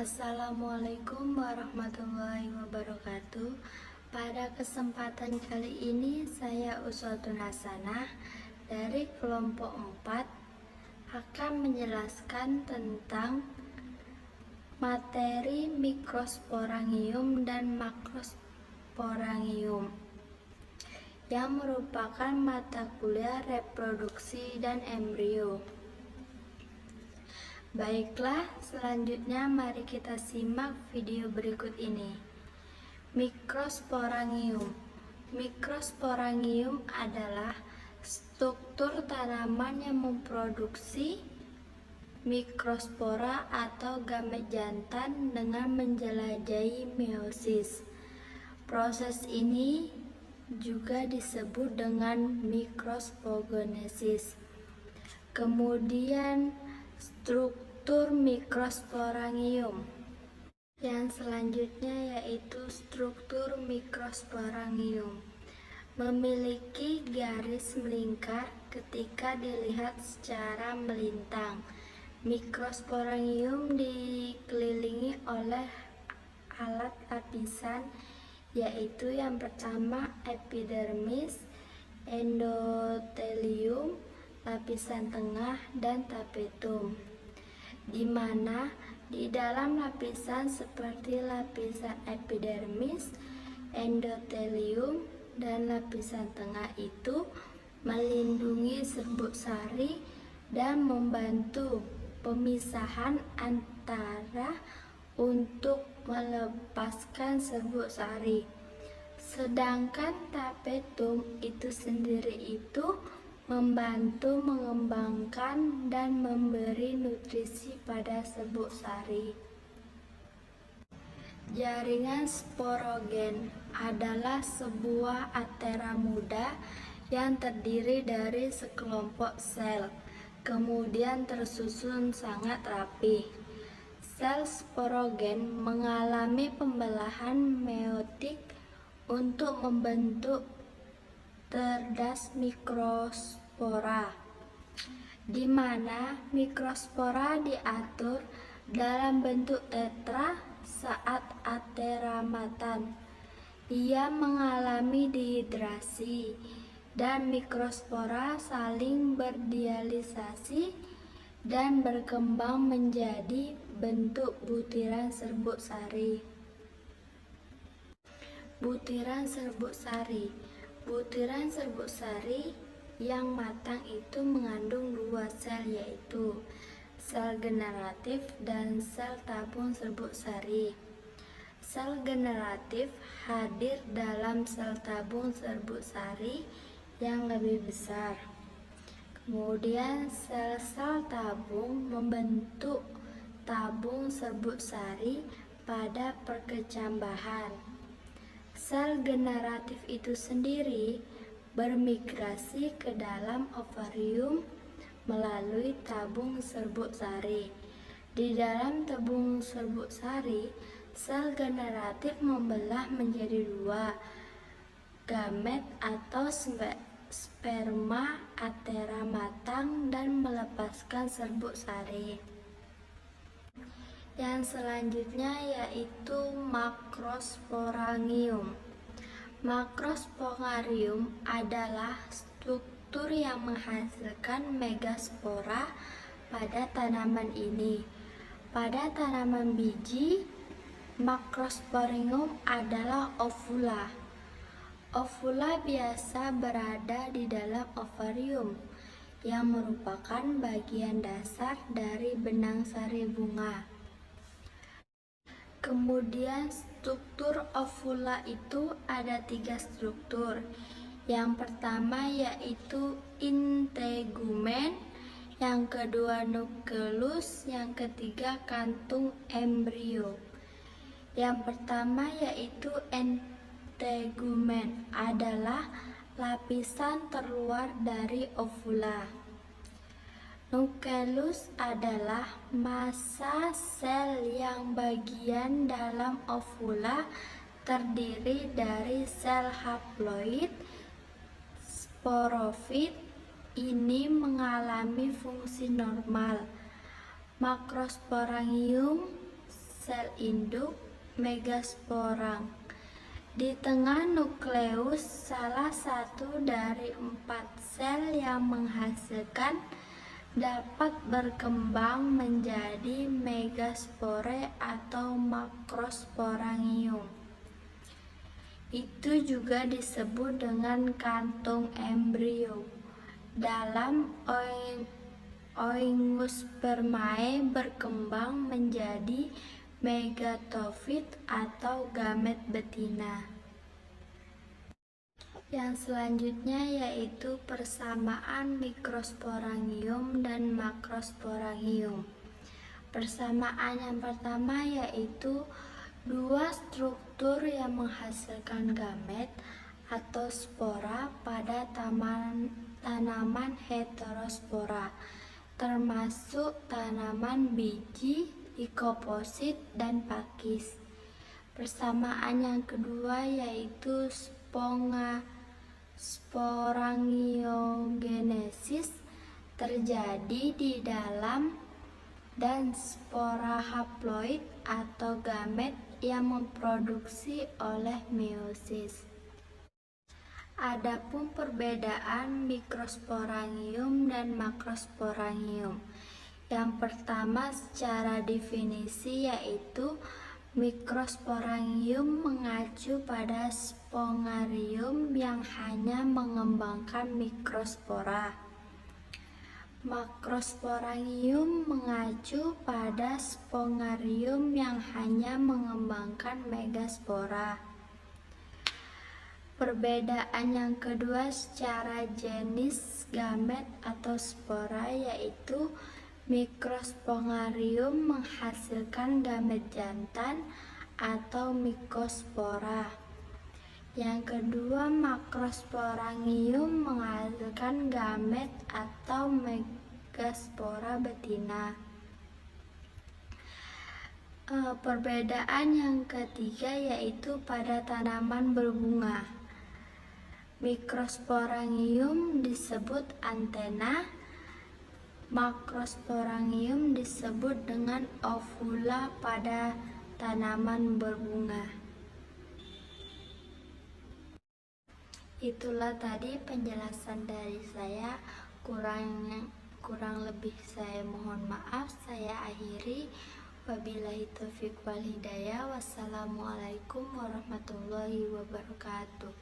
Assalamualaikum warahmatullahi wabarakatuh. Pada kesempatan kali ini saya Uswatun Hasanah dari kelompok 4 akan menjelaskan tentang materi mikrosporangium dan makrosporangium yang merupakan mata kuliah reproduksi dan embrio. Baiklah, selanjutnya mari kita simak video berikut ini. Mikrosporangium. Mikrosporangium adalah struktur tanaman yang memproduksi mikrospora atau gamet jantan dengan menjelajahi meiosis. Proses ini juga disebut dengan mikrosporogenesis. Kemudian struktur mikrosporangium. Yang selanjutnya yaitu struktur mikrosporangium. Memiliki garis melingkar ketika dilihat secara melintang. Mikrosporangium dikelilingi oleh alat lapisan, yaitu yang pertama epidermis, endotelium, lapisan tengah, dan tapetum, di mana di dalam lapisan seperti lapisan epidermis, endotelium, dan lapisan tengah itu melindungi serbuk sari dan membantu pemisahan antara untuk melepaskan serbuk sari. Sedangkan tapetum itu sendiri membantu mengembangkan dan memberi nutrisi pada serbuk sari. Jaringan sporogen adalah sebuah antera muda yang terdiri dari sekelompok sel, kemudian tersusun sangat rapi. Sel sporogen mengalami pembelahan meiotik untuk membentuk terdas mikrospora, di mana mikrospora diatur dalam bentuk tetra saat ateramatan. Ia mengalami dehidrasi dan mikrospora saling berdialisasi dan berkembang menjadi bentuk butiran serbuk sari. Butiran serbuk sari. Butiran serbuk sari yang matang itu mengandung dua sel, yaitu sel generatif dan sel tabung serbuk sari. Sel generatif hadir dalam sel tabung serbuk sari yang lebih besar. Kemudian sel-sel tabung membentuk tabung serbuk sari pada perkecambahan. Sel generatif itu sendiri bermigrasi ke dalam ovarium melalui tabung serbuk sari. Di dalam tabung serbuk sari, sel generatif membelah menjadi dua, gamet atau sperma antera matang dan melepaskan serbuk sari. Yang selanjutnya yaitu makrosporangium. Makrosporangium adalah struktur yang menghasilkan megaspora pada tanaman ini. Pada tanaman biji, makrosporangium adalah ovula. Ovula biasa berada di dalam ovarium, yang merupakan bagian dasar dari benang sari bunga. Kemudian struktur ovula itu ada 3 struktur. Yang pertama yaitu integumen, yang kedua nukleus, yang ketiga kantung embrio. Yang pertama yaitu integumen adalah lapisan terluar dari ovula. Nukleus adalah massa sel yang bagian dalam ovula terdiri dari sel haploid, sporofit. Ini mengalami fungsi normal. Makrosporangium sel induk megasporang. Di tengah nukleus salah satu dari 4 sel yang menghasilkan dapat berkembang menjadi megaspore atau makrosporangium. Itu juga disebut dengan kantung embrio. Dalam Oligospermae berkembang menjadi megatofit atau gamet betina. Yang selanjutnya yaitu persamaan mikrosporangium dan makrosporangium. Persamaan yang pertama yaitu dua struktur yang menghasilkan gamet atau spora pada tanaman heterospora, termasuk tanaman biji, likoposit, dan pakis. Persamaan yang kedua yaitu sporangiogenesis terjadi di dalam dan spora haploid atau gamet yang memproduksi oleh meiosis. Adapun perbedaan mikrosporangium dan makrosporangium. Yang pertama secara definisi yaitu mikrosporangium mengacu pada spongarium yang hanya mengembangkan mikrospora. Makrosporangium mengacu pada spongarium yang hanya mengembangkan megaspora. Perbedaan yang kedua secara jenis gamet atau spora yaitu mikrospongarium menghasilkan gamet jantan atau mikospora. Yang kedua, makrosporangium menghasilkan gamet atau megaspora betina. Perbedaan yang ketiga yaitu pada tanaman berbunga. Mikrosporangium disebut antena, makrosporangium disebut dengan ovula pada tanaman berbunga. Itulah tadi penjelasan dari saya, kurang lebih saya mohon maaf. Saya akhiri, wabillahi taufiq wal hidayah. Wassalamualaikum warahmatullahi wabarakatuh.